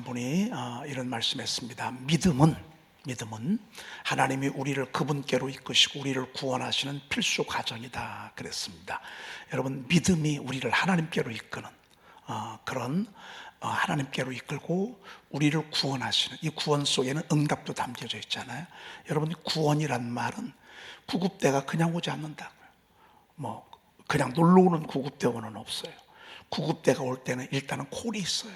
분이 이런 말씀했습니다. 믿음은 하나님이 우리를 그분께로 이끄시고 우리를 구원하시는 필수 과정이다 그랬습니다. 여러분, 믿음이 우리를 하나님께로 이끄는 그런 하나님께로 이끌고 우리를 구원하시는, 이 구원 속에는 응답도 담겨져 있잖아요. 여러분, 구원이란 말은 구급대가 그냥 오지 않는다고요. 그냥 놀러 오는 구급대원은 없어요. 구급대가 올 때는 일단은 콜이 있어요.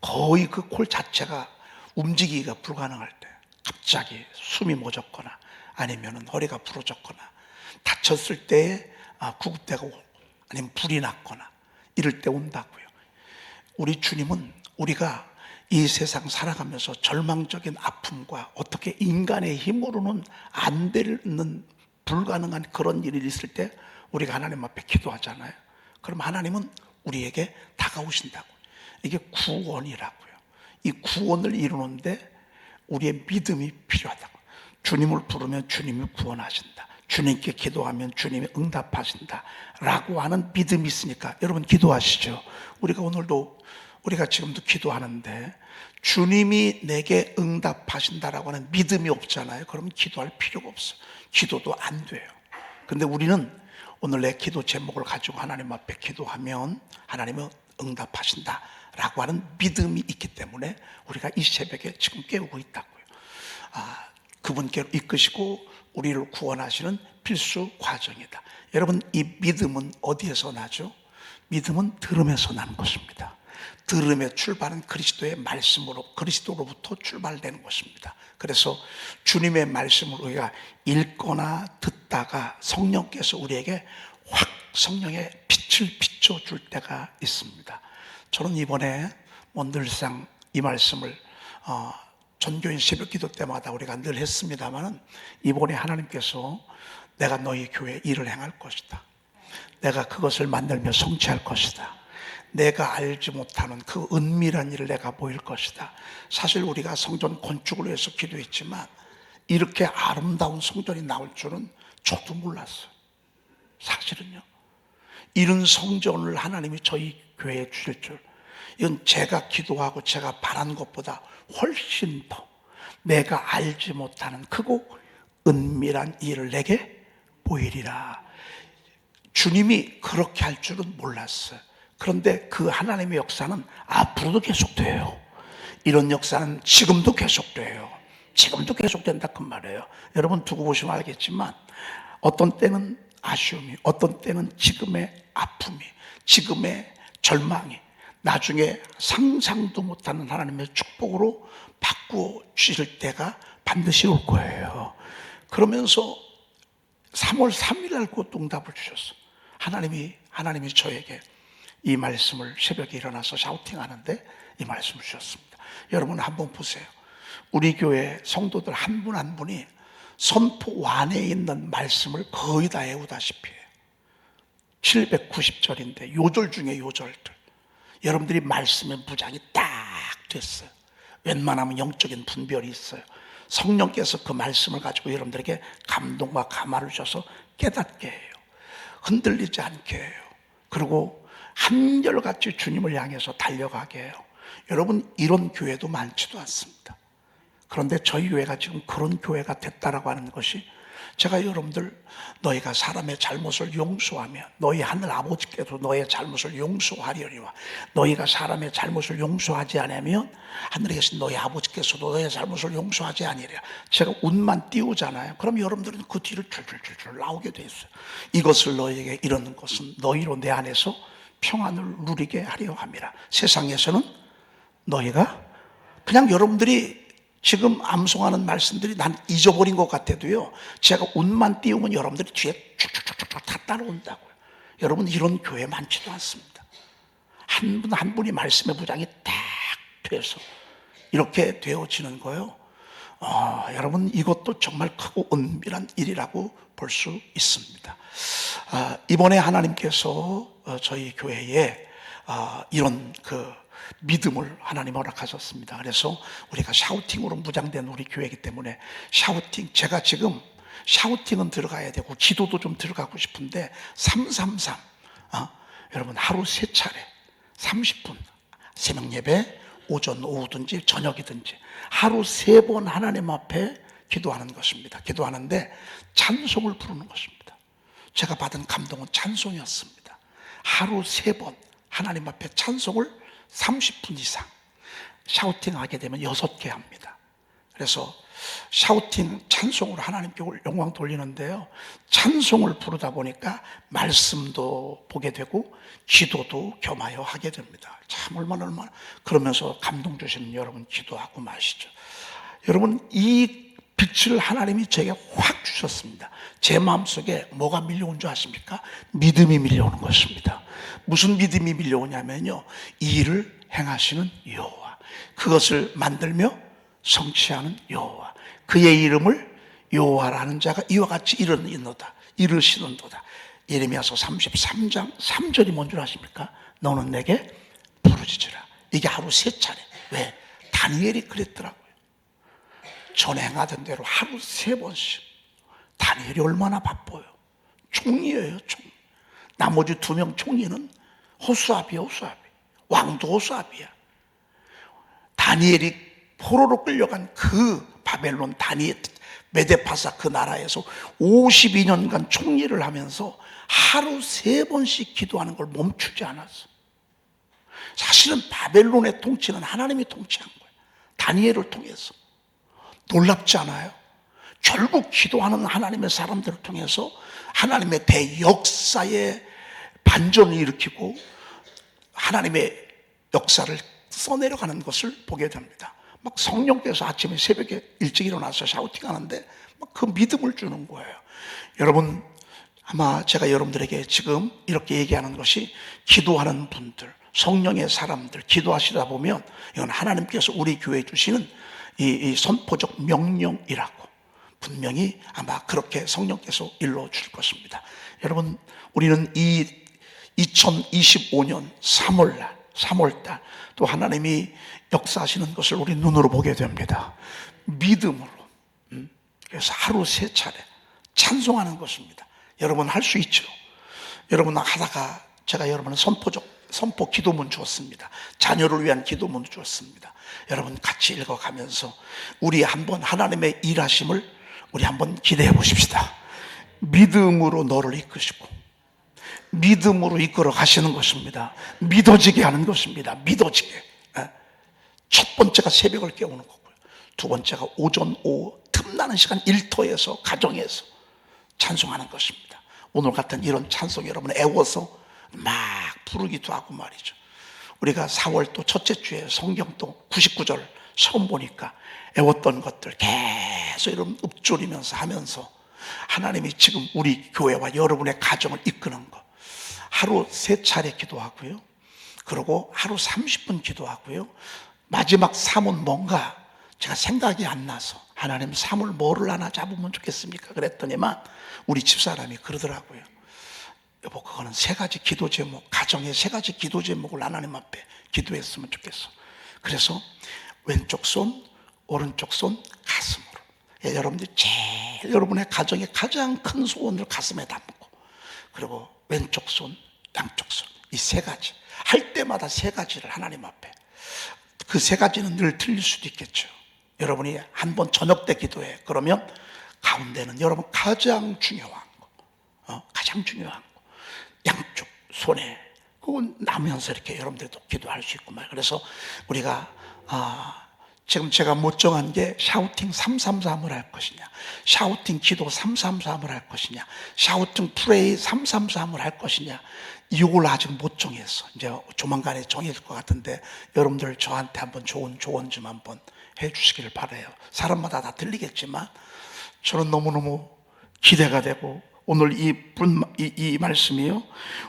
거의 그 콜 자체가 움직이기가 불가능할 때, 갑자기 숨이 멎었거나 아니면 허리가 부러졌거나 다쳤을 때에 구급대가 오고 아니면 불이 났거나 이럴 때 온다고요. 우리 주님은 우리가 이 세상 살아가면서 절망적인 아픔과 어떻게 인간의 힘으로는 안 되는 불가능한 그런 일이 있을 때 우리가 하나님 앞에 기도하잖아요. 그럼 하나님은 우리에게 다가오신다고. 이게 구원이라고요. 이 구원을 이루는데 우리의 믿음이 필요하다고. 주님을 부르면 주님이 구원하신다, 주님께 기도하면 주님이 응답하신다 라고 하는 믿음이 있으니까 여러분 기도하시죠. 우리가 지금도 기도하는데 주님이 내게 응답하신다라고 하는 믿음이 없잖아요. 그러면 기도할 필요가 없어요. 기도도 안 돼요. 근데 우리는 오늘 내 기도 제목을 가지고 하나님 앞에 기도하면 하나님은 응답하신다 라고 하는 믿음이 있기 때문에 우리가 이 새벽에 지금 깨우고 있다고요. 그분께로 이끄시고 우리를 구원하시는 필수 과정이다. 여러분, 이 믿음은 어디에서 나죠? 믿음은 들음에서 나는 것입니다. 들음의 출발은 그리스도의 말씀으로, 그리스도로부터 출발되는 것입니다. 그래서 주님의 말씀을 우리가 읽거나 듣다가 성령께서 우리에게 확 성령의 빛을 비춰줄 때가 있습니다. 저는 이번에 늘상 이 말씀을 전교인 새벽기도 때마다 우리가 늘 했습니다만, 이번에 하나님께서 내가 너희 교회에 일을 행할 것이다, 내가 그것을 만들며 성취할 것이다, 내가 알지 못하는 그 은밀한 일을 내가 보일 것이다. 사실 우리가 성전 건축을 위해서 기도했지만 이렇게 아름다운 성전이 나올 줄은 저도 몰랐어요. 사실은요, 이런 성전을 하나님이 저희 교회에 주실 줄, 이건 제가 기도하고 제가 바란 것보다 훨씬 더 내가 알지 못하는 크고 은밀한 일을 내게 보이리라. 주님이 그렇게 할 줄은 몰랐어요. 그런데 그 하나님의 역사는 앞으로도 계속돼요. 이런 역사는 지금도 계속돼요. 지금도 계속된다 그 말이에요. 여러분 두고 보시면 알겠지만 어떤 때는 아쉬움이, 어떤 때는 지금의 아픔이, 지금의 절망이 나중에 상상도 못하는 하나님의 축복으로 바꾸어 주실 때가 반드시 올 거예요. 그러면서 3월 3일 날 그 응답을 주셨어. 하나님이 저에게 이 말씀을, 새벽에 일어나서 샤우팅하는데 이 말씀을 주셨습니다. 여러분 한번 보세요. 우리 교회 성도들 한 분 한 분이 선포 안에 있는 말씀을 거의 다 외우다시피 해요. 790절인데 요절 중에 요절들, 여러분들이 말씀의 무장이 딱 됐어요. 웬만하면 영적인 분별이 있어요. 성령께서 그 말씀을 가지고 여러분들에게 감동과 감화를 주셔서 깨닫게 해요. 흔들리지 않게 해요. 그리고 한결같이 주님을 향해서 달려가게 해요. 여러분, 이런 교회도 많지도 않습니다. 그런데 저희 교회가 지금 그런 교회가 됐다라고 하는 것이, 제가 여러분들, 너희가 사람의 잘못을 용서하며 너희 하늘 아버지께도 너의 잘못을 용서하려니와 너희가 사람의 잘못을 용서하지 않으면 하늘에 계신 너희 아버지께서도 너의 잘못을 용서하지 아니하리라. 제가 운만 띄우잖아요. 그럼 여러분들은 그 뒤를 줄줄줄줄 나오게 돼 있어요. 이것을 너희에게 이르는 것은 너희로 내 안에서 평안을 누리게 하려 함이라. 세상에서는 너희가, 그냥 여러분들이 지금 암송하는 말씀들이 난 잊어버린 것 같아도요, 제가 운만 띄우면 여러분들이 뒤에 쭉쭉쭉쭉 다 따라온다고요. 여러분, 이런 교회 많지도 않습니다. 한 분 한 분이 말씀의 부장이 딱 돼서 이렇게 되어지는 거예요. 여러분, 이것도 정말 크고 은밀한 일이라고 볼 수 있습니다. 이번에 하나님께서 저희 교회에 이런 믿음을 하나님 허락하셨습니다. 그래서 우리가 샤우팅으로 무장된 우리 교회이기 때문에 제가 지금 샤우팅은 들어가야 되고 기도도 좀 들어가고 싶은데 333, 여러분 하루 3차례 30분 새벽 예배, 오전, 오후든지 저녁이든지 하루 3번 하나님 앞에 기도하는 것입니다. 기도하는데 찬송을 부르는 것입니다. 제가 받은 감동은 찬송이었습니다. 하루 3번 하나님 앞에 찬송을 30분 이상 샤우팅하게 되면 6개 합니다. 그래서 샤우팅 찬송으로 하나님께 영광 돌리는데요, 찬송을 부르다 보니까 말씀도 보게 되고 기도도 겸하여 하게 됩니다. 참 얼마나 그러면서 감동 주시는 여러분 기도하고 마시죠. 여러분, 이 빛을 하나님이 제게 확 주셨습니다. 제 마음속에 뭐가 밀려온 줄 아십니까? 믿음이 밀려오는 것입니다. 무슨 믿음이 밀려오냐면요, 이 일을 행하시는 여호와, 그것을 만들며 성취하는 여호와, 그의 이름을 여호와라는 자가 이와 같이 이르시는도다. 예레미야서 33장 3절이 뭔 줄 아십니까? 너는 내게 부르짖으라. 이게 하루 3차례. 왜? 다니엘이 그랬더라고요. 전에 행하던 대로 하루 3번씩. 다니엘이 얼마나 바빠요. 총리예요, 총리. 나머지 2명 총리는 호수아비야, 호수아비. 왕도 호수아비야. 다니엘이 포로로 끌려간 그 바벨론 메데파사 그 나라에서 52년간 총리를 하면서 하루 3번씩 기도하는 걸 멈추지 않았어. 사실은 바벨론의 통치는 하나님이 통치한 거예요. 다니엘을 통해서. 놀랍지 않아요? 결국 기도하는 하나님의 사람들을 통해서 하나님의 대역사의 반전을 일으키고 하나님의 역사를 써내려가는 것을 보게 됩니다. 막 성령께서 아침에 새벽에 일찍 일어나서 샤우팅하는데 막 그 믿음을 주는 거예요. 여러분, 아마 제가 여러분들에게 지금 이렇게 얘기하는 것이 기도하는 분들, 성령의 사람들 기도하시다 보면 이건 하나님께서 우리 교회에 주시는 이 선포적 명령이라고 분명히 아마 그렇게 성령께서 일러줄 것입니다. 여러분, 우리는 이 2025년 3월달 또 하나님이 역사하시는 것을 우리 눈으로 보게 됩니다. 믿음으로. 그래서 하루 3차례 찬송하는 것입니다. 여러분 할 수 있죠. 여러분 하다가 제가 여러분은 선포 기도문 주었습니다. 자녀를 위한 기도문 주었습니다. 여러분 같이 읽어가면서 우리 한번 하나님의 일하심을 우리 한번 기대해 보십시다. 믿음으로 너를 이끄시고 믿음으로 이끌어 가시는 것입니다. 믿어지게 하는 것입니다. 믿어지게. 첫 번째가 새벽을 깨우는 거고요. 두 번째가 오전 오후 틈나는 시간 일터에서 가정에서 찬송하는 것입니다. 오늘 같은 이런 찬송 여러분 애워서 막 부르기도 하고 말이죠. 우리가 4월 또 첫째 주에 성경 또 99절 처음 보니까 애웠던 것들 계속 이런 읊조리면서 하면서 하나님이 지금 우리 교회와 여러분의 가정을 이끄는 것 하루 3차례 기도하고요. 그리고 하루 30분 기도하고요. 마지막 3은 뭔가 제가 생각이 안 나서 하나님 3을 뭐를 하나 잡으면 좋겠습니까? 그랬더니만 우리 집사람이 그러더라고요. 여보, 그거는 3가지 기도 제목, 가정의 3가지 기도 제목을 하나님 앞에 기도했으면 좋겠어. 그래서 왼쪽 손, 오른쪽 손, 가슴으로. 예, 여러분들이 제일 여러분의 가정의 가장 큰 소원을 가슴에 담고, 그리고 왼쪽 손, 양쪽 손, 이 3가지 할 때마다 3가지를 하나님 앞에. 그 3가지는 늘 틀릴 수도 있겠죠. 여러분이 한번 저녁 때 기도해. 그러면 가운데는 여러분 가장 중요한 거, 가장 중요한 거, 양쪽 손에 그건 나면서 이렇게 여러분들도 기도할 수 있고 말. 그래서 우리가 지금 제가 못 정한 게 샤우팅 333을 할 것이냐, 샤우팅 기도 333을 할 것이냐, 샤우팅 프레이 333을 할 것이냐, 이걸 아직 못 정했어. 이제 조만간에 정해질 것 같은데 여러분들 저한테 한번 좋은 조언 좀 한번 해주시기를 바라요. 사람마다 다 들리겠지만 저는 너무너무 기대가 되고, 오늘 이 말씀이요,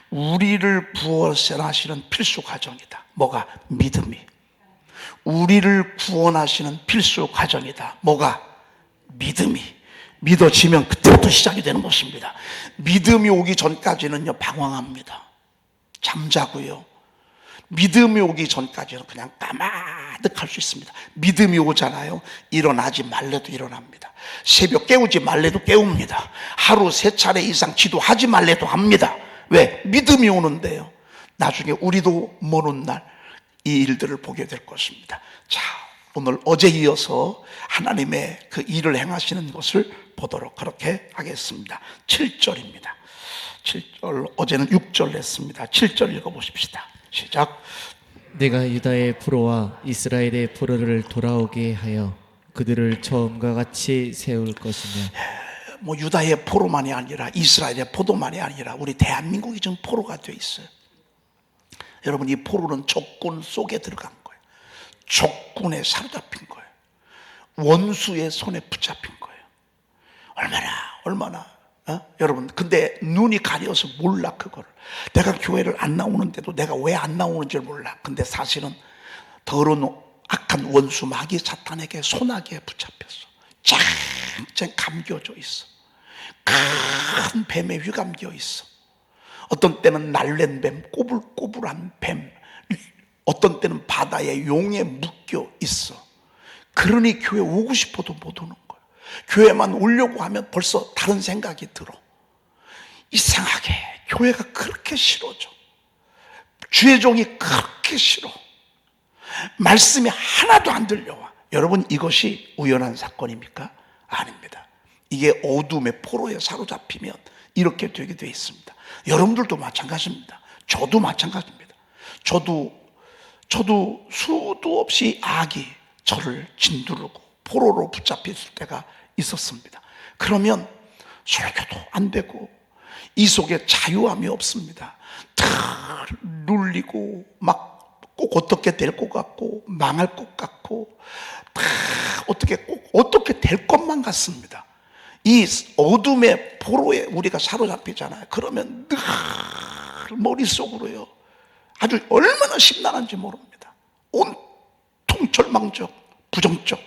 우리를 구원하시는 필수 과정이다. 뭐가? 믿음이. 우리를 구원하시는 필수 과정이다. 뭐가? 믿음이. 믿어지면 그때부터 시작이 되는 것입니다. 믿음이 오기 전까지는요 방황합니다. 잠자고요. 믿음이 오기 전까지는 그냥 까마득할 수 있습니다. 믿음이 오잖아요, 일어나지 말래도 일어납니다. 새벽 깨우지 말래도 깨웁니다. 하루 3차례 이상 기도하지 말래도 합니다. 왜? 믿음이 오는데요. 나중에 우리도 먼 날 이 일들을 보게 될 것입니다. 자, 오늘 어제 이어서 하나님의 그 일을 행하시는 것을 보도록 그렇게 하겠습니다. 7절입니다. 7절, 어제는 6절 했습니다. 7절 읽어보십시다. 시작. 내가 유다의 포로와 이스라엘의 포로를 돌아오게 하여 그들을 처음과 같이 세울 것이며, 뭐 유다의 포로만이 아니라 이스라엘의 포도만이 아니라 우리 대한민국이 지금 포로가 돼 있어요. 여러분, 이 포로는 적군 속에 들어간 거예요. 적군에 사로잡힌 거예요. 원수의 손에 붙잡힌 거예요. 얼마나 여러분, 근데 눈이 가려서 몰라. 그거를 내가 교회를 안 나오는데도 내가 왜 안 나오는지 몰라. 근데 사실은 더러운 악한 원수 마귀 사탄에게 소나기에 붙잡혔어. 쨍쨍 감겨져 있어. 큰 뱀에 휘감겨 있어. 어떤 때는 날랜 뱀, 꼬불꼬불한 뱀, 어떤 때는 바다의 용에 묶여 있어. 그러니 교회 오고 싶어도 못 오는 거예요. 교회만 오려고 하면 벌써 다른 생각이 들어. 이상하게 교회가 그렇게 싫어져. 주의 종이 그렇게 싫어. 말씀이 하나도 안 들려와. 여러분, 이것이 우연한 사건입니까? 아닙니다. 이게 어둠의 포로에 사로잡히면 이렇게 되게 돼 있습니다. 여러분들도 마찬가지입니다. 저도 마찬가지입니다. 저도 수도 없이 악이 저를 짓누르고 포로로 붙잡혔을 때가 있었습니다. 그러면 설교도 안 되고 이 속에 자유함이 없습니다. 다 눌리고 막 꼭 어떻게 될 것 같고 망할 것 같고 다 어떻게 될 것만 같습니다. 이 어둠의 포로에 우리가 사로잡히잖아요. 그러면 늘 머릿속으로요, 아주 얼마나 심란한지 모릅니다. 온통 절망적, 부정적,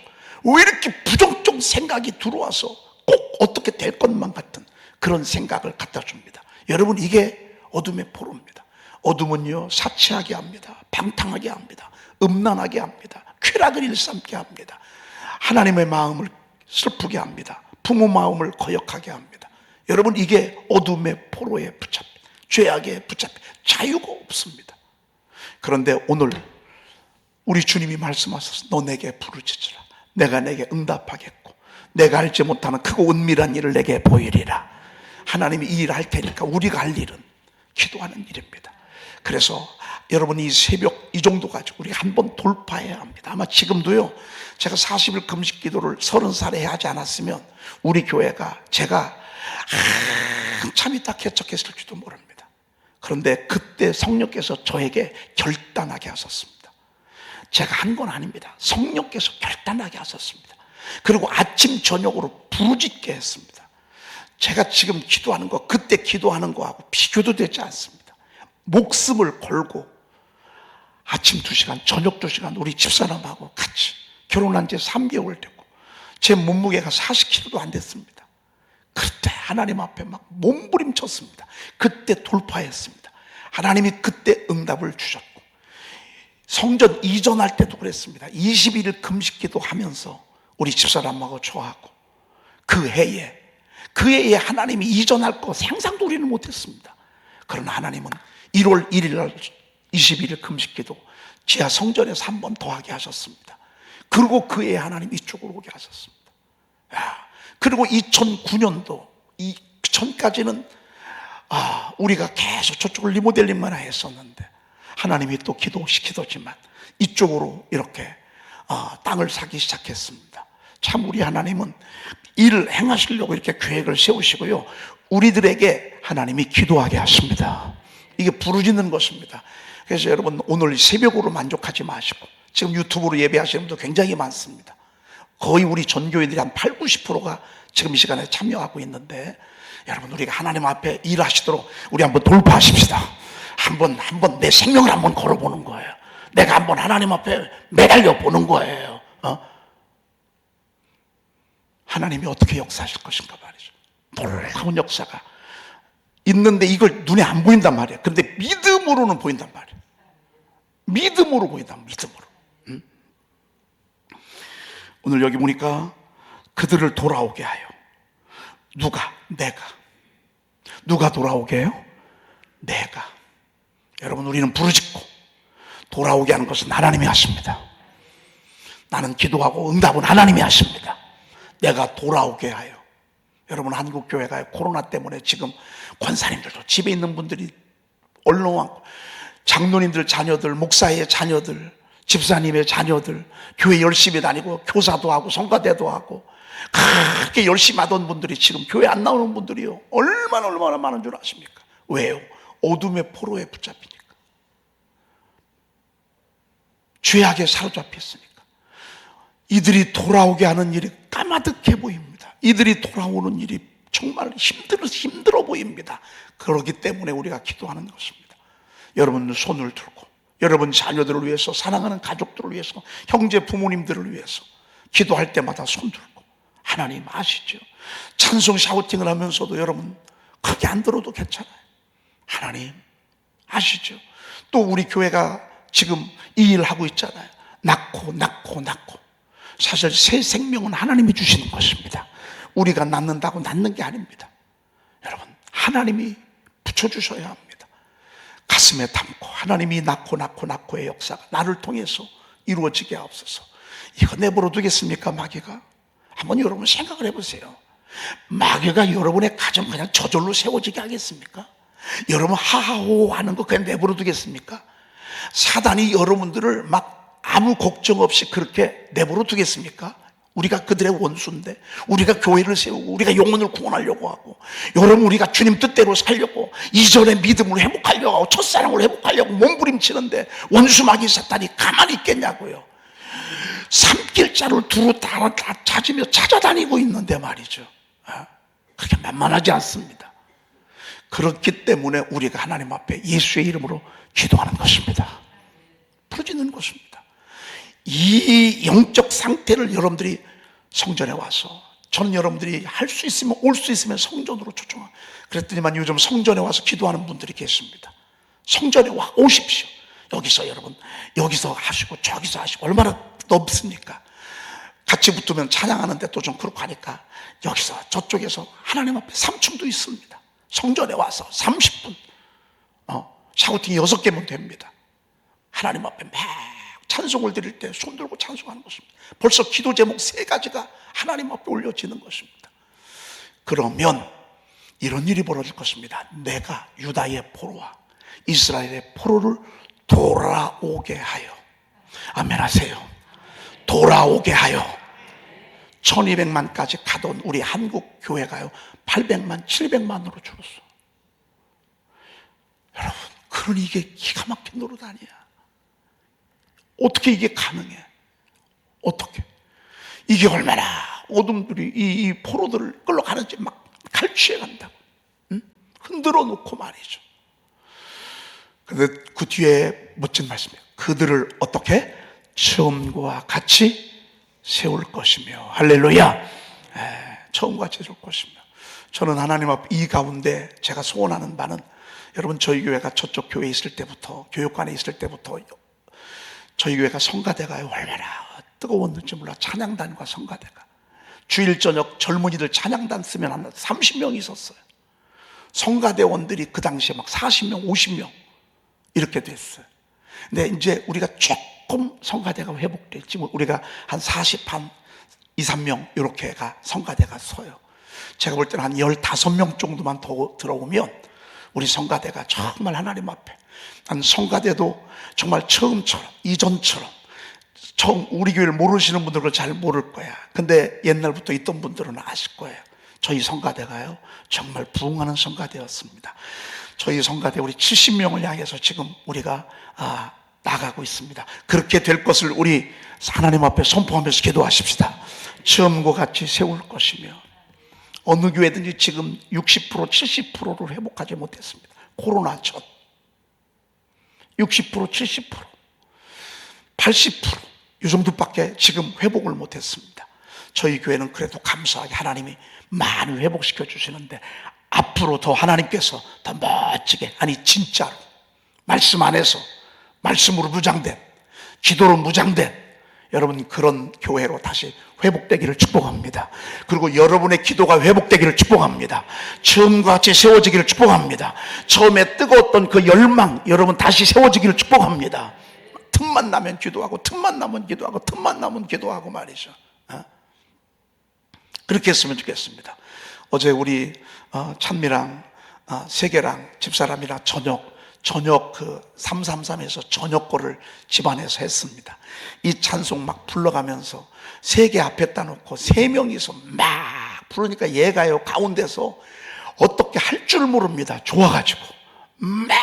왜 이렇게 부정적 생각이 들어와서 꼭 어떻게 될 것만 같은 그런 생각을 갖다 줍니다. 여러분, 이게 어둠의 포로입니다. 어둠은요, 사치하게 합니다. 방탕하게 합니다. 음란하게 합니다. 쾌락을 일삼게 합니다. 하나님의 마음을 슬프게 합니다. 부모 마음을 거역하게 합니다. 여러분, 이게 어둠의 포로에 붙잡혀, 죄악에 붙잡혀 자유가 없습니다. 그런데 오늘 우리 주님이 말씀하셔서 너 내게 부르짖으라. 내가 내게 응답하겠고 내가 알지 못하는 크고 은밀한 일을 내게 보이리라. 하나님이 이 일을 할 테니까 우리가 할 일은 기도하는 일입니다. 그래서 여러분, 이 새벽 이 정도 가지고 우리가 한번 돌파해야 합니다. 아마 지금도요, 제가 40일 금식 기도를 30살에 하지 않았으면 우리 교회가 제가 한참 있다 개척했을지도 모릅니다. 그런데 그때 성령께서 저에게 결단하게 하셨습니다. 제가 한 건 아닙니다. 성령께서 결단하게 하셨습니다. 그리고 아침 저녁으로 부르짖게 했습니다. 제가 지금 기도하는 거, 그때 기도하는 거하고 비교도 되지 않습니다. 목숨을 걸고 아침 2시간, 저녁 2시간 우리 집사람하고 같이 결혼한 지 3개월 됐고 제 몸무게가 40kg도 안 됐습니다. 그때 하나님 앞에 막 몸부림쳤습니다. 그때 돌파했습니다. 하나님이 그때 응답을 주셨고, 성전 이전할 때도 그랬습니다. 21일 금식기도 하면서 우리 집사람하고 좋아하고 그 해에 하나님이 이전할 거 상상도 우리는 못했습니다. 그러나 하나님은 1월 1일 날 21일 금식기도 지하 성전에서 한 번 더 하게 하셨습니다. 그리고 그 해에 하나님 이쪽으로 오게 하셨습니다. 그리고 2009년도 이 전까지는 우리가 계속 저쪽을 리모델링만 했었는데 하나님이 또 기도시키더지만 이쪽으로 이렇게 땅을 사기 시작했습니다. 참 우리 하나님은 일을 행하시려고 이렇게 계획을 세우시고요, 우리들에게 하나님이 기도하게 하십니다. 이게 부르짖는 것입니다. 그래서 여러분, 오늘 새벽으로 만족하지 마시고 지금 유튜브로 예배하시는 분도 굉장히 많습니다. 거의 우리 전교회들이 한 80~90%가 지금 이 시간에 참여하고 있는데, 여러분, 우리가 하나님 앞에 일하시도록 우리 한번 돌파하십시다. 한번 내 생명을 한번 걸어보는 거예요. 내가 한번 하나님 앞에 매달려 보는 거예요. 하나님이 어떻게 역사하실 것인가 말이죠. 놀라운 역사가 있는데 이걸 눈에 안 보인단 말이에요. 그런데 믿음으로는 보인단 말이에요. 믿음으로 보인다. 믿음으로. 오늘 여기 보니까 그들을 돌아오게 하여. 누가? 내가. 누가 돌아오게 해요? 내가. 여러분, 우리는 부르짖고 돌아오게 하는 것은 하나님이 하십니다. 나는 기도하고 응답은 하나님이 하십니다. 내가 돌아오게 하여. 여러분, 한국교회가 코로나 때문에 지금 권사님들도 집에 있는 분들이 얼른 왔고, 장로님들 자녀들, 목사의 자녀들, 집사님의 자녀들, 교회 열심히 다니고 교사도 하고 성가대도 하고 그렇게 열심히 하던 분들이 지금 교회 안 나오는 분들이요, 얼마나 많은 줄 아십니까? 왜요? 어둠의 포로에 붙잡히니까, 죄악에 사로잡혔으니까. 이들이 돌아오게 하는 일이 까마득해 보입니다. 이들이 돌아오는 일이 정말 힘들어 보입니다. 그렇기 때문에 우리가 기도하는 것입니다. 여러분 손을 들고, 여러분 자녀들을 위해서, 사랑하는 가족들을 위해서, 형제 부모님들을 위해서 기도할 때마다 손 들고, 하나님 아시죠? 찬송 샤우팅을 하면서도 여러분 크게 안 들어도 괜찮아요. 하나님 아시죠? 또 우리 교회가 지금 이 일 하고 있잖아요. 낳고 사실 새 생명은 하나님이 주시는 것입니다. 우리가 낳는다고 낳는 게 아닙니다. 여러분, 하나님이 붙여주셔야 합니다. 가슴에 담고 하나님이 낳고의 역사가 나를 통해서 이루어지게 하옵소서. 이거 내버려 두겠습니까? 마귀가? 한번 여러분 생각을 해보세요. 마귀가 여러분의 가정 그냥 저절로 세워지게 하겠습니까? 여러분 하하호 하는 거 그냥 내버려 두겠습니까? 사단이 여러분들을 막 아무 걱정 없이 그렇게 내버려 두겠습니까? 우리가 그들의 원수인데, 우리가 교회를 세우고 우리가 영혼을 구원하려고 하고, 여러분 우리가 주님 뜻대로 살려고 이전의 믿음을 회복하려고 하고 첫사랑을 회복하려고 몸부림치는데 원수 마귀 사탄이 가만히 있겠냐고요. 산길자를 두루 다 찾으며 찾아다니고 있는데 말이죠. 그렇게 만만하지 않습니다. 그렇기 때문에 우리가 하나님 앞에 예수의 이름으로 기도하는 것입니다. 부르짖는 것입니다. 이 영적 상태를 여러분들이 성전에 와서, 저는 여러분들이 할 수 있으면, 올 수 있으면 성전으로 초청합니다. 그랬더니만 요즘 성전에 와서 기도하는 분들이 계십니다. 성전에 오십시오. 여기서 여러분, 여기서 하시고 저기서 하시고 얼마나 넓습니까? 같이 붙으면 찬양하는데 또 좀 그렇고 하니까 여기서 저쪽에서 하나님 앞에 3층도 있습니다. 성전에 와서 30분 샤우팅이 6개면 됩니다. 하나님 앞에 막 찬송을 드릴 때 손 들고 찬송하는 것입니다. 벌써 기도 제목 3가지가 하나님 앞에 올려지는 것입니다. 그러면 이런 일이 벌어질 것입니다. 내가 유다의 포로와 이스라엘의 포로를 돌아오게 하여. 아멘 하세요. 돌아오게 하여. 1200만까지 가던 우리 한국 교회가요 800만, 700만으로 줄었어. 여러분, 그러니 이게 기가 막힌 노릇 아니야. 어떻게 이게 가능해? 어떻게? 이게 얼마나 어둠들이 이 포로들을 끌어가는지 막 갈취해 간다고. 응? 흔들어 놓고 말이죠. 근데 그 뒤에 멋진 말씀이에요. 그들을 어떻게? 처음과 같이 세울 것이며. 할렐루야. 처음과 같이 세울 것이며. 저는 하나님 앞 이 가운데 제가 소원하는 바는, 여러분 저희 교회가 저쪽 교회에 있을 때부터, 교육관에 있을 때부터 저희 교회가 성가대가 얼마나 뜨거웠는지 몰라. 찬양단과 성가대가 주일 저녁 젊은이들 찬양단 쓰면 한 30명 있었어요. 성가대원들이 그 당시에 막 40명, 50명 이렇게 됐어요. 근데 이제 우리가 조금 성가대가 회복됐지, 우리가 한 40, 한 2, 3명 이렇게가 성가대가 서요. 제가 볼 때는 한 15명 정도만 더 들어오면 우리 성가대가 정말 하나님 앞에, 난 성가대도 정말 처음처럼, 이전처럼, 처음 우리 교회를 모르시는 분들은 잘 모를 거야. 근데 옛날부터 있던 분들은 아실 거예요. 저희 성가대가요 정말 부흥하는 성가대였습니다. 저희 성가대 우리 70명을 향해서 지금 우리가 나가고 있습니다. 그렇게 될 것을 우리 하나님 앞에 선포하면서 기도하십시다. 처음과 같이 세울 것이며. 어느 교회든지 지금 60%, 70%를 회복하지 못했습니다. 코로나 전 60%, 70%, 80% 이 정도밖에 지금 회복을 못했습니다. 저희 교회는 그래도 감사하게 하나님이 많이 회복시켜 주시는데, 앞으로 더 하나님께서 더 멋지게, 아니 진짜로 말씀 안에서, 말씀으로 무장된, 기도로 무장된 여러분 그런 교회로 다시 회복되기를 축복합니다. 그리고 여러분의 기도가 회복되기를 축복합니다. 처음과 같이 세워지기를 축복합니다. 처음에 뜨거웠던 그 열망 여러분 다시 세워지기를 축복합니다. 틈만 나면 기도하고, 틈만 나면 기도하고, 틈만 나면 기도하고 말이죠. 그렇게 했으면 좋겠습니다. 어제 우리 찬미랑 세계랑 집사람이랑 저녁 그 333에서 저녁거를 집안에서 했습니다. 이 찬송 막 불러가면서 세계 앞에다 놓고 3명이서 막 부르니까 얘가요 가운데서 어떻게 할 줄 모릅니다. 좋아가지고 막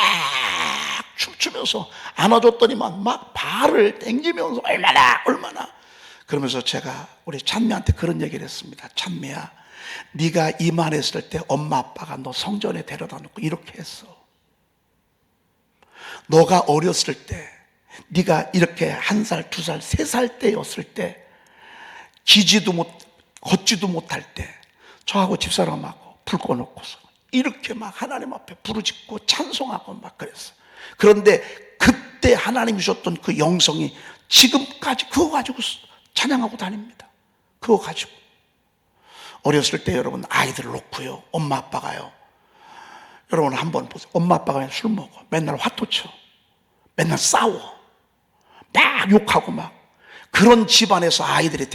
춤추면서 안아줬더니만 막 발을 당기면서 얼마나 그러면서 제가 우리 찬미한테 그런 얘기를 했습니다. 찬미야, 네가 이만했을 때 엄마 아빠가 너 성전에 데려다 놓고 이렇게 했어. 너가 어렸을 때, 네가 이렇게 1살, 2살, 3살 때였을 때, 걷지도 못할 때 저하고 집사람하고 불 꺼놓고서 이렇게 막 하나님 앞에 부르짖고 찬송하고 막 그랬어요. 그런데 그때 하나님이 주셨던 그 영성이 지금까지 그거 가지고 찬양하고 다닙니다. 그거 가지고. 어렸을 때 여러분 아이들을 놓고요, 엄마 아빠가요, 여러분 한번 보세요. 엄마 아빠가 그냥 술 먹어, 맨날 화토쳐, 맨날 싸워, 막 욕하고 막 그런 집안에서 아이들이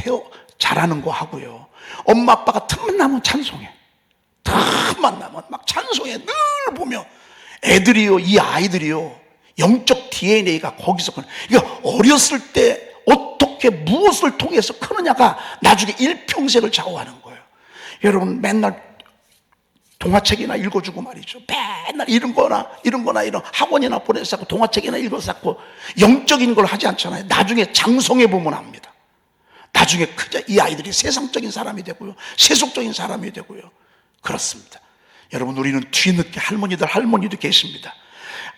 자라는 거 하고요, 엄마 아빠가 틈만 나면 찬송해, 틈만 나면 막 찬송해. 늘 보면 애들이요, 이 아이들이요, 영적 DNA가 거기서 그러니까 어렸을 때 어떻게 무엇을 통해서 크느냐가 나중에 일평생을 좌우하는 거예요. 여러분 맨날 동화책이나 읽어주고 말이죠. 맨날 이런 거나 이런 학원이나 보내서 동화책이나 읽어서 영적인 걸 하지 않잖아요. 나중에 장성해 보면 압니다. 나중에 이 아이들이 세상적인 사람이 되고요, 세속적인 사람이 되고요. 그렇습니다. 여러분, 우리는 뒤늦게 할머니도 계십니다.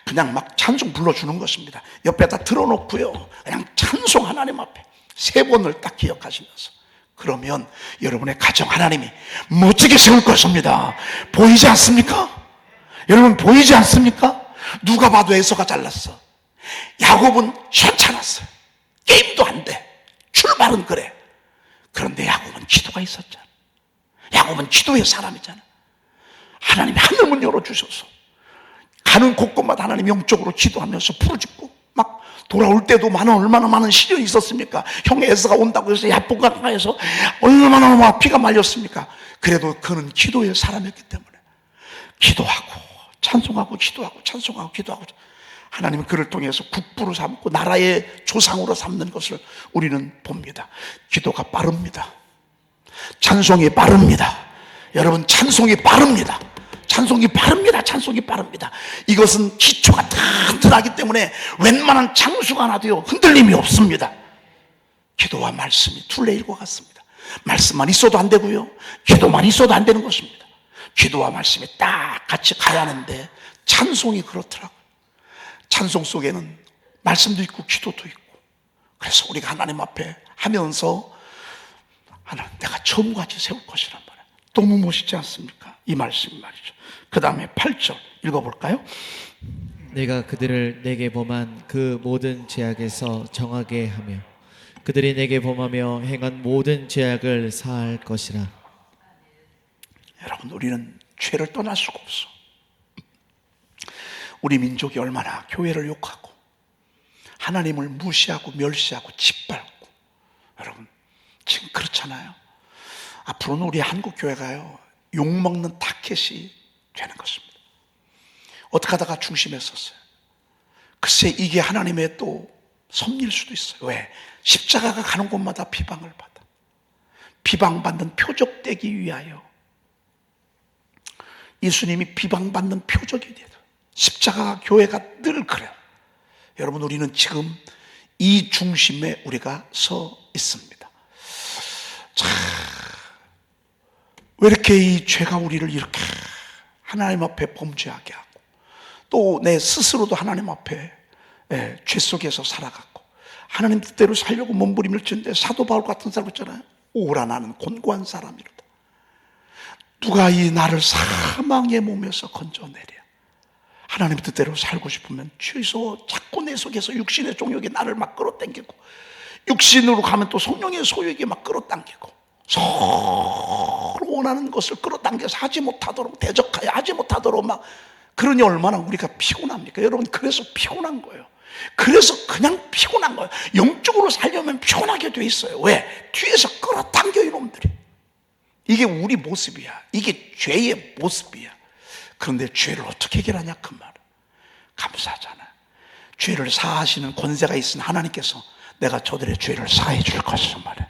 그냥 막 찬송 불러주는 것입니다. 옆에다 들어놓고요, 그냥 찬송 하나님 앞에 3번을 딱 기억하시면서, 그러면 여러분의 가정 하나님이 멋지게 세울 것입니다. 보이지 않습니까? 여러분 보이지 않습니까? 누가 봐도 에서가 잘났어. 야곱은 현찮았어요. 게임도 안 돼. 출발은 그래. 그런데 야곱은 기도가 있었잖아. 야곱은 기도의 사람이잖아. 하나님이 하늘문 열어주셔서 가는 곳곳마다 하나님 영적으로 기도하면서 부르짖고 막 돌아올 때도 얼마나 많은 시련이 있었습니까? 형 에서가 온다고 해서 야복강가에서 얼마나 피가 말렸습니까? 그래도 그는 기도의 사람이었기 때문에 기도하고 찬송하고 기도하고 찬송하고 기도하고, 하나님은 그를 통해서 국부로 삼고 나라의 조상으로 삼는 것을 우리는 봅니다. 기도가 빠릅니다. 찬송이 빠릅니다. 여러분, 찬송이 빠릅니다. 찬송이 빠릅니다. 이것은 기초가 튼튼하기 때문에 웬만한 장수가 나도요 흔들림이 없습니다. 기도와 말씀이 둘레일과 같습니다. 말씀만 있어도 안 되고요, 기도만 있어도 안 되는 것입니다. 기도와 말씀이 딱 같이 가야 하는데 찬송이 그렇더라고요. 찬송 속에는 말씀도 있고 기도도 있고, 그래서 우리가 하나님 앞에 하면서 하나님, 내가 처음같이 세울 것이란 말이에요. 너무 멋있지 않습니까? 이 말씀이 말이죠. 그 다음에 8절 읽어볼까요? 내가 그들을 내게 범한 그 모든 죄악에서 정하게 하며 그들이 내게 범하며 행한 모든 죄악을 사할 것이라. 여러분, 우리는 죄를 떠날 수가 없어. 우리 민족이 얼마나 교회를 욕하고 하나님을 무시하고 멸시하고 짓밟고, 여러분 지금 그렇잖아요. 앞으로는 우리 한국 교회가요 욕먹는 타켓이 되는 것입니다. 어떻게 하다가 중심했었어요. 글쎄, 이게 하나님의 또 섭리일 수도 있어요. 왜? 십자가가 가는 곳마다 비방을 받아. 비방받는 표적되기 위하여 예수님이 비방받는 표적이 돼요. 십자가가 교회가 늘 그래요. 여러분, 우리는 지금 이 중심에 우리가 서 있습니다. 자, 왜 이렇게 이 죄가 우리를 이렇게 하나님 앞에 범죄하게 하고, 또 내 스스로도 하나님 앞에 죄 속에서 살아갔고 하나님 뜻대로 살려고 몸부림을 치는데, 사도 바울 같은 사람 있잖아요. 오라, 나는 곤고한 사람이로다. 누가 이 나를 사망의 몸에서 건져내랴. 하나님 뜻대로 살고 싶으면 취소, 자꾸 내 속에서 육신의 종욕이 나를 막 끌어당기고, 육신으로 가면 또 성령의 소욕이 막 끌어당기고, 서로 원하는 것을 끌어당겨서 하지 못하도록, 대적하여 하지 못하도록 막, 그러니 얼마나 우리가 피곤합니까? 여러분, 그래서 피곤한 거예요. 그래서 그냥 피곤한 거예요. 영적으로 살려면 피곤하게 돼 있어요. 왜? 뒤에서 끌어당겨 이놈들이. 이게 우리 모습이야. 이게 죄의 모습이야. 그런데 죄를 어떻게 해결하냐 그 말은. 감사하잖아요. 죄를 사하시는 권세가 있은 하나님께서 내가 저들의 죄를 사해 줄 것을 말해.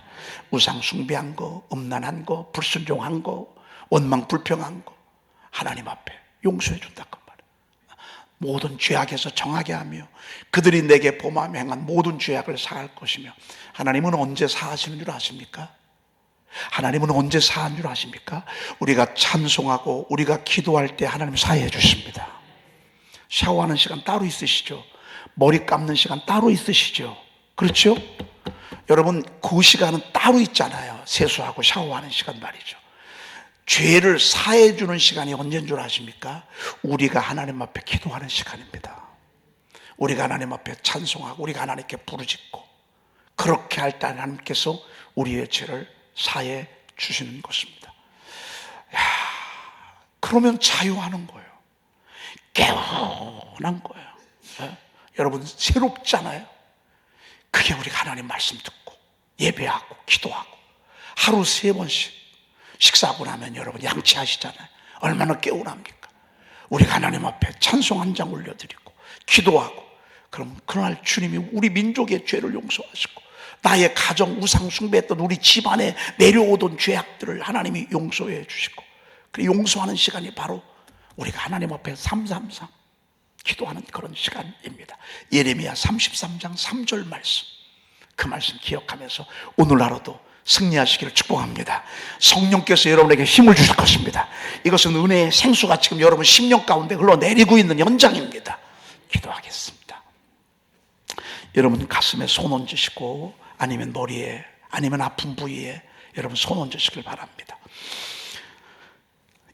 우상 숭배한 거, 음란한 거, 불순종한 거, 원망 불평한 거 하나님 앞에 용서해 준다 그 말이에요. 모든 죄악에서 정하게 하며 그들이 내게 범하며 행한 모든 죄악을 사할 것이며. 하나님은 언제 사하시는 줄 아십니까? 하나님은 언제 사한 줄 아십니까? 우리가 찬송하고 우리가 기도할 때 하나님 사해 주십니다. 샤워하는 시간 따로 있으시죠? 머리 감는 시간 따로 있으시죠? 그렇죠? 여러분 그 시간은 따로 있잖아요. 세수하고 샤워하는 시간 말이죠. 죄를 사해 주는 시간이 언제인 줄 아십니까? 우리가 하나님 앞에 기도하는 시간입니다. 우리가 하나님 앞에 찬송하고 우리가 하나님께 부르짖고 그렇게 할 때 하나님께서 우리의 죄를 사해 주시는 것입니다. 그러면 자유하는 거예요. 개운한 거예요. 여러분 새롭잖아요. 그게 우리가 하나님 말씀 듣고 예배하고 기도하고 하루 3번씩 식사하고 나면 여러분 양치하시잖아요. 얼마나 개운합니까? 우리가 하나님 앞에 찬송 한 장 올려드리고 기도하고 그럼 그날 주님이 우리 민족의 죄를 용서하시고 나의 가정 우상 숭배했던 우리 집안에 내려오던 죄악들을 하나님이 용서해 주시고 그 용서하는 시간이 바로 우리가 하나님 앞에 333 기도하는 그런 시간입니다. 예레미야 33장 3절 말씀, 그 말씀 기억하면서 오늘 하루도 승리하시기를 축복합니다. 성령께서 여러분에게 힘을 주실 것입니다. 이것은 은혜의 생수가 지금 여러분 심령 가운데 흘러내리고 있는 현장입니다. 기도하겠습니다. 여러분 가슴에 손 얹으시고 아니면 머리에 아니면 아픈 부위에 여러분 손 얹으시길 바랍니다.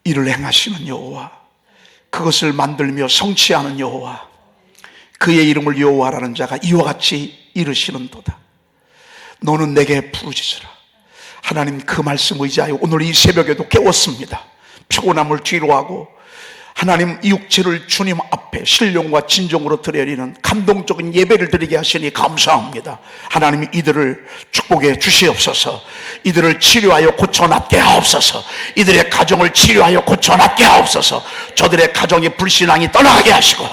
이를 행하시는 여호와, 그것을 만들며 성취하는 여호와, 그의 이름을 여호와라는 자가 이와 같이 이르시는도다. 너는 내게 부르짖으라. 하나님 그 말씀 의지하여 오늘 이 새벽에도 깨웠습니다. 피곤함을 뒤로하고 하나님 이 육체를 주님 앞에 신령과 진정으로 드리는 감동적인 예배를 드리게 하시니 감사합니다. 하나님 이들을 축복해 주시옵소서. 이들을 치료하여 고쳐낫게 하옵소서. 이들의 가정을 치료하여 고쳐낫게 하옵소서. 저들의 가정의 불신앙이 떠나게 하시고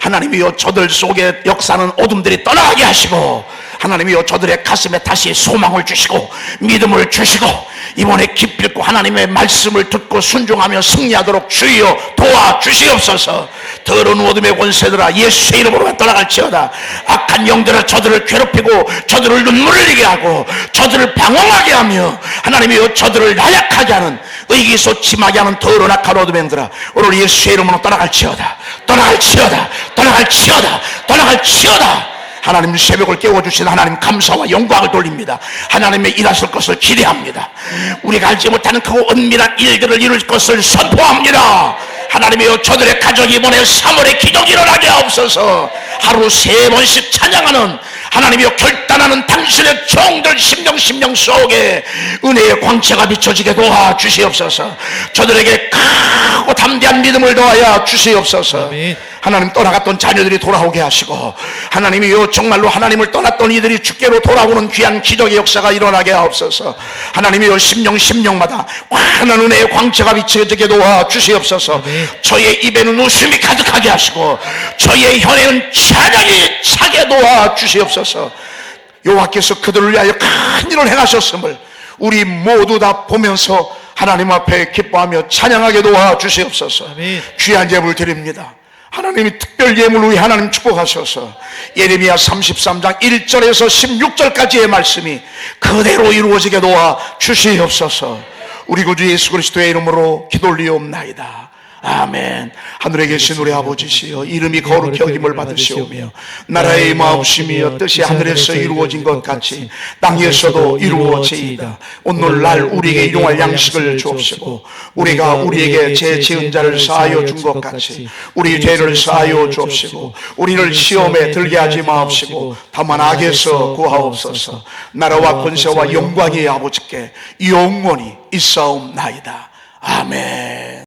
하나님이여 저들 속에 역사는 어둠들이 떠나게 하시고 하나님이여 저들의 가슴에 다시 소망을 주시고 믿음을 주시고 이번에 기필코 하나님의 말씀을 듣고 순종하며 승리하도록 주여 도와주시옵소서. 더러운 어둠의 권세들아 예수의 이름으로 떠나갈지어다. 악한 영들아 저들을 괴롭히고 저들을 눈물 흘리게 하고 저들을 방황하게 하며 하나님이여 저들을 나약하게 하는 의기소침하게 하는 더러운 악한 어둠의 영들아 오늘 예수의 이름으로 떠나갈지어다. 떠나갈지어다. 떠나갈지어다. 떠나갈지어다. 하나님 새벽을 깨워주신 하나님 감사와 영광을 돌립니다. 하나님의 일하실 것을 기대합니다. 우리가 알지 못하는 그 은밀한 일들을 이룰 것을 선포합니다. 하나님이여 저들의 가정이 이번에 3월의 기적이 일어나게 하옵소서. 하루 3번씩 찬양하는 하나님이여 결단하는 당신의 종들 심령 속에 은혜의 광채가 비춰지게 도와주시옵소서. 저들에게 크고 담대한 믿음을 더하여 주시옵소서. 아멘. 하나님 떠나갔던 자녀들이 돌아오게 하시고 하나님이여 정말로 하나님을 떠났던 이들이 주께로 돌아오는 귀한 기적의 역사가 일어나게 하옵소서. 하나님이여 심령마다 환한 은혜의 광채가 비춰지게 도와주시옵소서. 저의 입에는 웃음이 가득하게 하시고 저의 혀에는 찬양이 차게 도와주시옵소서. 여호와께서 그들을 위하여 큰 일을 행하셨음을 우리 모두 다 보면서 하나님 앞에 기뻐하며 찬양하게 도와주시옵소서. 아멘. 귀한 예물 드립니다. 하나님이 특별 예물을 위해 하나님 축복하셔서 예레미야 33장 1절에서 16절까지의 말씀이 그대로 이루어지게 도와주시옵소서. 우리 구주 예수 그리스도의 이름으로 기도 올리옵나이다. 아멘. 하늘에 계신 우리 아버지시여 이름이 거룩히 여김을 받으시오며 나라의 임하옵시며 뜻이 하늘에서 이루어진 것 같이 땅에서도 이루어지이다. 오늘날 우리에게 일용할 양식을 주옵시고 우리가 우리에게 죄 지은 자를 사하여 준 것 같이 우리 죄를 사하여 주옵시고 우리를 시험에 들게 하지 마옵시고 다만 악에서 구하옵소서. 나라와 권세와 영광이 아버지께 영원히 있사옵나이다. 아멘.